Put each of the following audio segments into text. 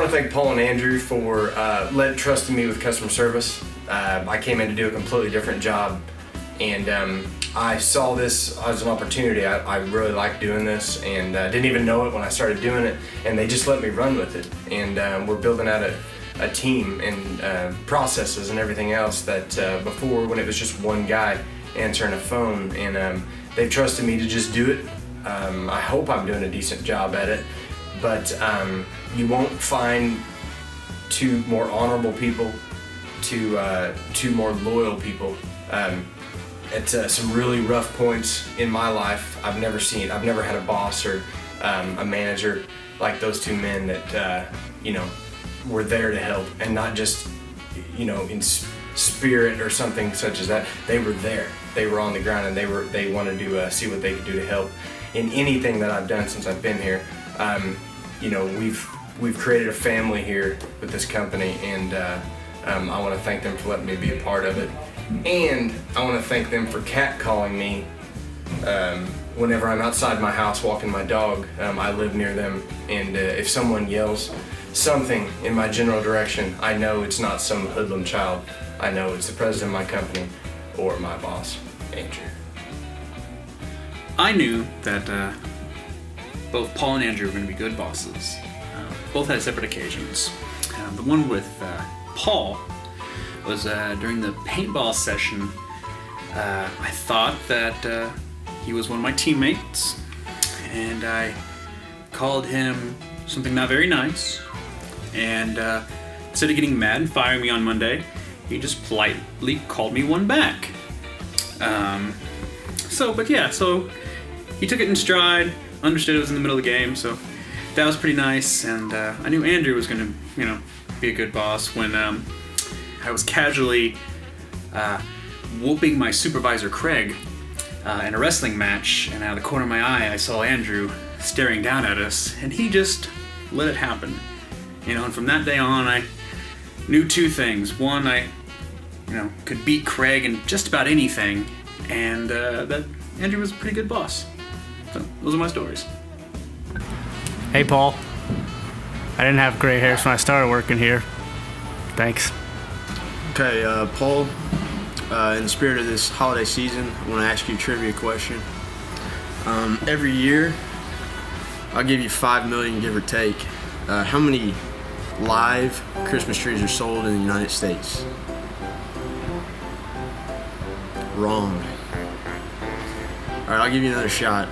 want to thank Paul and Andrew for trusting me with customer service. I came in to do a completely different job, and I saw this as an opportunity. I really like doing this, and didn't even know it when I started doing it, and they just let me run with it. And we're building out a team and processes and everything else that before, when it was just one guy answering a phone, and they've trusted me to just do it. I hope I'm doing a decent job at it, but you won't find two more honorable people, two more loyal people. At some really rough points in my life, I've never had a boss or a manager like those two men that were there to help, and not just in spirit or something such as that. They were there. They were on the ground, and they wanted to see what they could do to help in anything that I've done since I've been here. We've created a family here with this company, and I want to thank them for letting me be a part of it. And I want to thank them for catcalling me whenever I'm outside my house walking my dog. I live near them, and if someone yells something in my general direction, I know it's not some hoodlum child. I know it's the president of my company or my boss, Andrew. I knew that both Paul and Andrew were going to be good bosses. Both had separate occasions. The one with Paul was during the paintball session. I thought that he was one of my teammates, and I called him something not very nice, and instead of getting mad and firing me on Monday, he just politely called me one back. So he took it in stride, understood it was in the middle of the game, so that was pretty nice. And I knew Andrew was going to, be a good boss when I was casually whooping my supervisor Craig in a wrestling match, and out of the corner of my eye I saw Andrew staring down at us, and he just let it happen. And from that day on, I knew two things. One, I could beat Craig in just about anything, and that Andrew was a pretty good boss. So those are my stories. Hey Paul, I didn't have gray hairs when I started working here. Thanks. Okay, Paul, in the spirit of this holiday season, I want to ask you a trivia question. Every year, I'll give you $5 million, give or take. How many live Christmas trees are sold in the United States? Wrong. All right, I'll give you another shot.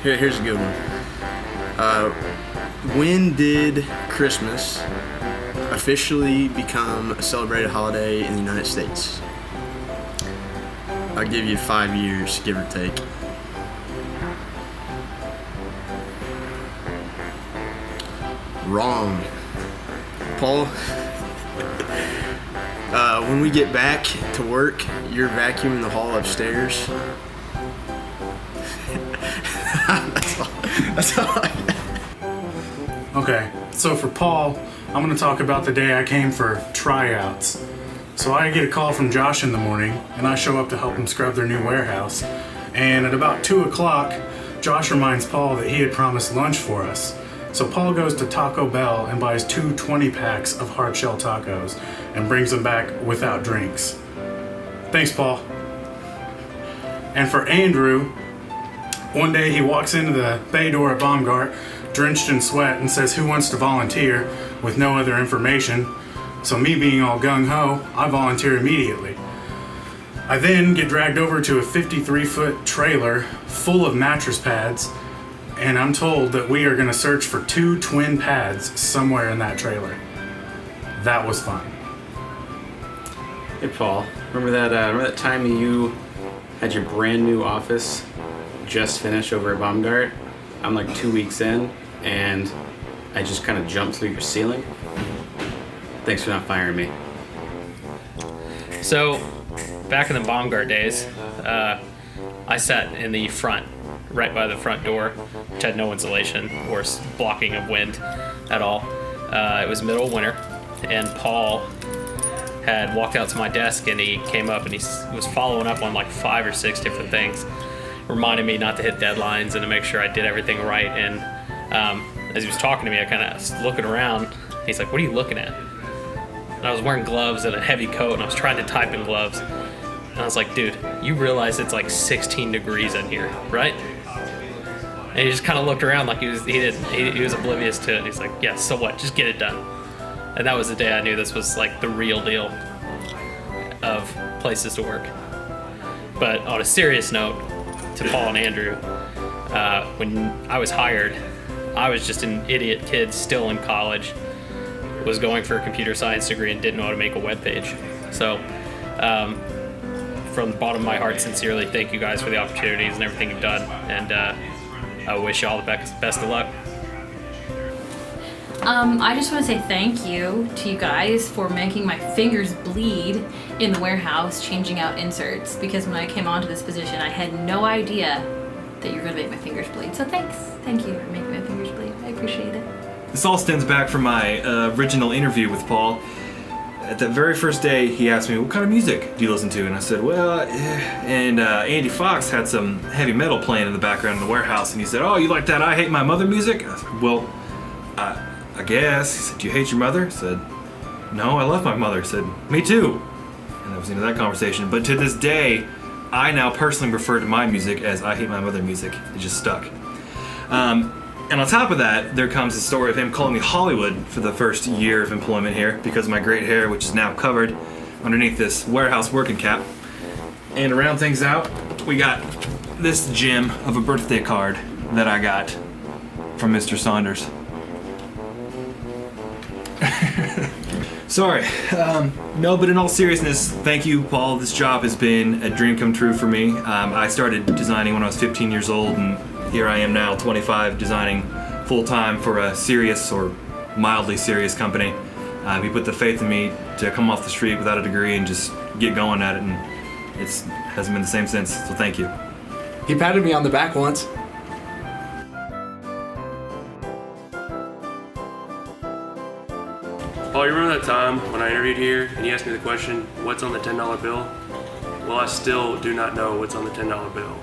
Here's a good one. When did Christmas officially become a celebrated holiday in the United States? I'll give you 5 years, give or take. Wrong. Paul, when we get back to work, you're vacuuming the hall upstairs. That's all I got. Okay, so for Paul, I'm going to talk about the day I came for tryouts. So I get a call from Josh in the morning, and I show up to help him scrub their new warehouse. And at about 2 o'clock, Josh reminds Paul that he had promised lunch for us. So Paul goes to Taco Bell and buys 2 20-packs of hard shell tacos and brings them back without drinks. Thanks, Paul. And for Andrew, one day he walks into the bay door at Baumgart, drenched in sweat, and says, "Who wants to volunteer?" with no other information. So me being all gung-ho, I volunteer immediately. I then get dragged over to a 53-foot trailer full of mattress pads, and I'm told that we are going to search for 2 twin pads somewhere in that trailer. That was fun. Hey Paul, remember that time you had your brand new office just finished over at Baumgart? I'm like 2 weeks in, and I just kind of jumped through your ceiling. Thanks for not firing me. So, back in the Baumgart days, I sat in the front, right by the front door, which had no insulation or blocking of wind at all. It was middle of winter, and Paul had walked out to my desk, and he came up and he was following up on like 5 or 6 different things, reminding me not to hit deadlines and to make sure I did everything right. And as he was talking to me, I kind of looking around. He's like, "What are you looking at?" And I was wearing gloves and a heavy coat, and I was trying to type in gloves. And I was like, "Dude, you realize it's like 16 degrees in here, right?" And he just kind of looked around like he was oblivious to it. He's like, "Yeah, so what? Just get it done." And that was the day I knew this was like the real deal of places to work. But on a serious note, to Paul and Andrew, when I was hired, I was just an idiot kid still in college, was going for a computer science degree and didn't know how to make a web page. So from the bottom of my heart, sincerely, thank you guys for the opportunities and everything you've done. And I wish you all the best of luck. I just want to say thank you to you guys for making my fingers bleed in the warehouse changing out inserts, because when I came onto this position I had no idea that you were going to make my fingers bleed. So thanks. Thank you for making my fingers bleed. I appreciate it. This all stems back from my original interview with Paul. At the very first day, he asked me, "What kind of music do you listen to?" And I said, "Well," and Andy Fox had some heavy metal playing in the background in the warehouse, and he said, "Oh, you like that I Hate My Mother music?" I said, "Well, I guess." He said, "Do you hate your mother?" I said, "No, I love my mother." I said, "Me too." And that was the end of that conversation. But to this day, I now personally refer to my music as I Hate My Mother music. It just stuck. And on top of that, there comes the story of him calling me Hollywood for the first year of employment here because of my great hair, which is now covered underneath this warehouse working cap. And to round things out, we got this gem of a birthday card that I got from Mr. Saunders. Sorry. No, but in all seriousness, thank you, Paul. This job has been a dream come true for me. I started designing when I was 15 years old, and here I am now, 25, designing full-time for a serious or mildly serious company. He put the faith in me to come off the street without a degree and just get going at it, and it hasn't been the same since, so thank you. He patted me on the back once. Paul, you remember that time when I interviewed here and you asked me the question, what's on the $10 bill? Well, I still do not know what's on the $10 bill.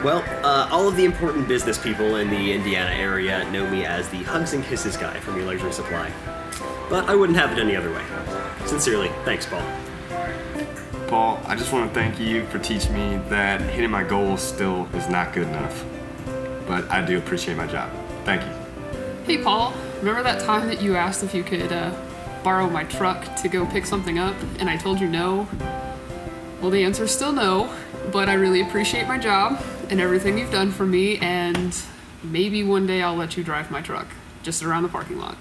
Well, all of the important business people in the Indiana area know me as the Hugs and Kisses guy from eLuxurySupply. But I wouldn't have it any other way. Sincerely, thanks, Paul. Paul, I just want to thank you for teaching me that hitting my goals still is not good enough. But I do appreciate my job. Thank you. Hey, Paul. Remember that time that you asked if you could borrow my truck to go pick something up, and I told you no? Well, the answer's still no, but I really appreciate my job and everything you've done for me, and maybe one day I'll let you drive my truck, just around the parking lot.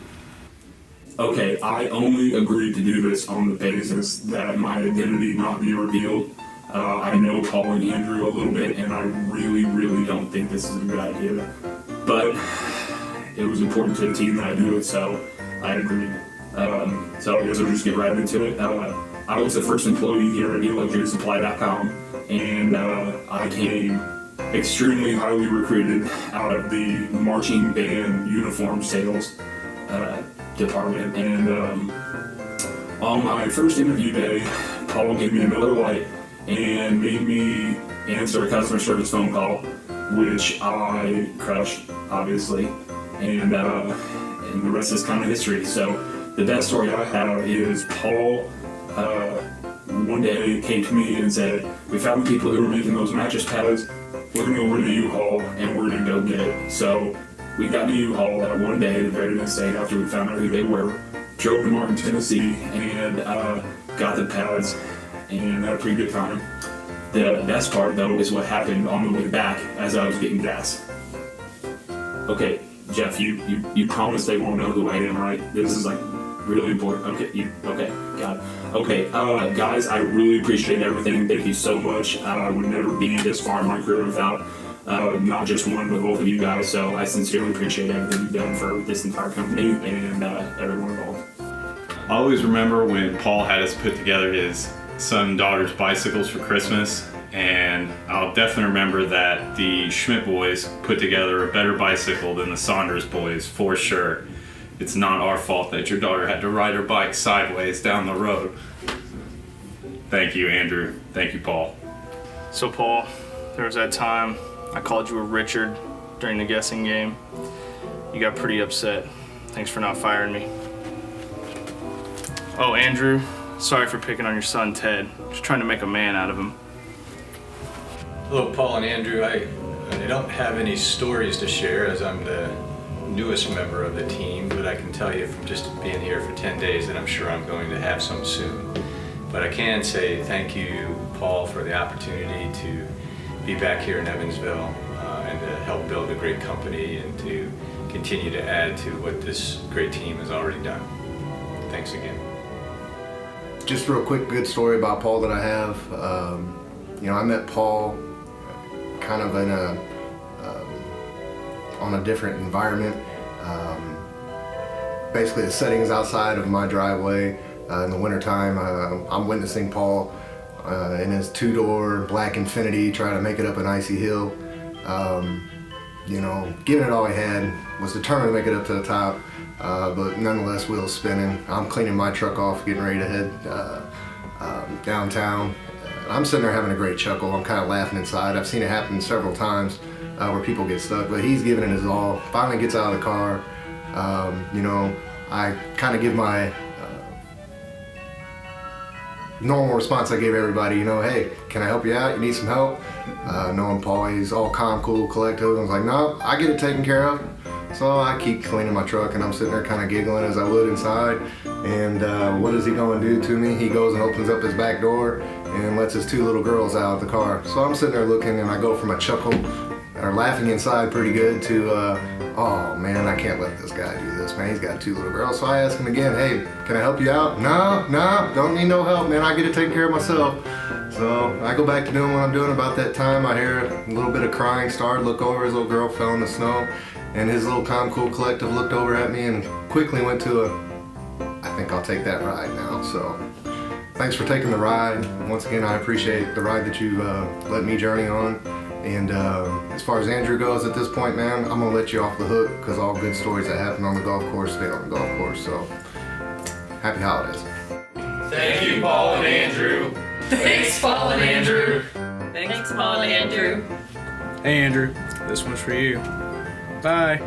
Okay, I only agreed to do this on the basis that my identity not be revealed. I know Paul and Andrew a little bit, and I really, really don't think this is a good idea. But it was important to the team that I do it, so I agreed. So I guess I'll just get right into it. I was the first employee here at eLuxurySupply.com, and I came extremely highly recruited out of the marching band uniform sales department. And on my first interview day, Paul gave me a Miller Lite and made me answer a customer service phone call, which I crushed, obviously. And the rest is kind of history. So the best story I have is Paul one day came to me and said, "We found the people who were making those mattress pads. We're gonna go over to U-Haul and we're gonna go get it." So we got to U-Haul that one day, the very next day after we found out who they were, drove to Martin, Tennessee, and got the pads and had a pretty good time. The best part though is what happened on the way back as I was getting gas. Okay. Jeff, you promised they won't know who I am, right? This is like really important. Okay, got it. Okay, guys, I really appreciate everything. Thank you so much. I would never be this far in my career without not just one, but both of you guys. So I sincerely appreciate everything you've done for this entire company and everyone involved. I always remember when Paul had us put together his son and daughter's bicycles for Christmas. And I'll definitely remember that the Schmidt boys put together a better bicycle than the Saunders boys, for sure. It's not our fault that your daughter had to ride her bike sideways down the road. Thank you, Andrew. Thank you, Paul. So, Paul, there was that time I called you a Richard during the guessing game. you got pretty upset. Thanks for not firing me. Oh, Andrew, sorry for picking on your son, Ted. Just trying to make a man out of him. Hello, Paul and Andrew. I don't have any stories to share as I'm the newest member of the team, but I can tell you from just being here for 10 days that I'm sure I'm going to have some soon. But I can say thank you, Paul, for the opportunity to be back here in Evansville and to help build a great company and to continue to add to what this great team has already done. Thanks again. Just real quick, good story about Paul that I have. I met Paul kind of in on a different environment. Basically, the setting is outside of my driveway. In the wintertime, I'm witnessing Paul in his two-door black Infiniti trying to make it up an icy hill. Giving it all he had, was determined to make it up to the top, but nonetheless, wheels spinning. I'm cleaning my truck off, getting ready to head downtown. I'm sitting there having a great chuckle. I'm kind of laughing inside. I've seen it happen several times where people get stuck, but he's giving it his all. Finally gets out of the car. I kind of give my normal response I gave everybody, hey, can I help you out? You need some help? Knowing Paul, he's all calm, cool, collected. I was like, no, I get it taken care of. So I keep cleaning my truck and I'm sitting there kind of giggling as I would inside. And what is he going to do to me? He goes and opens up his back door and lets his two little girls out of the car. So I'm sitting there looking and I go from a chuckle or laughing inside pretty good to, oh man, I can't let this guy do this, man. He's got two little girls. So I ask him again, hey, can I help you out? No, don't need no help, man. I get it taken care of myself. So I go back to doing what I'm doing. About that time, I hear a little bit of crying start, look over, his little girl fell in the snow, and his little calm, cool collective looked over at me and quickly went to I think I'll take that ride now. So thanks for taking the ride. Once again, I appreciate the ride that you let me journey on. And as far as Andrew goes at this point, man, I'm gonna let you off the hook because all good stories that happen on the golf course stay on the golf course. So happy holidays. Thank you, Paul and Andrew. Thanks, Paul and Andrew. Thanks, Paul and Andrew. Hey, Andrew, this one's for you. Bye.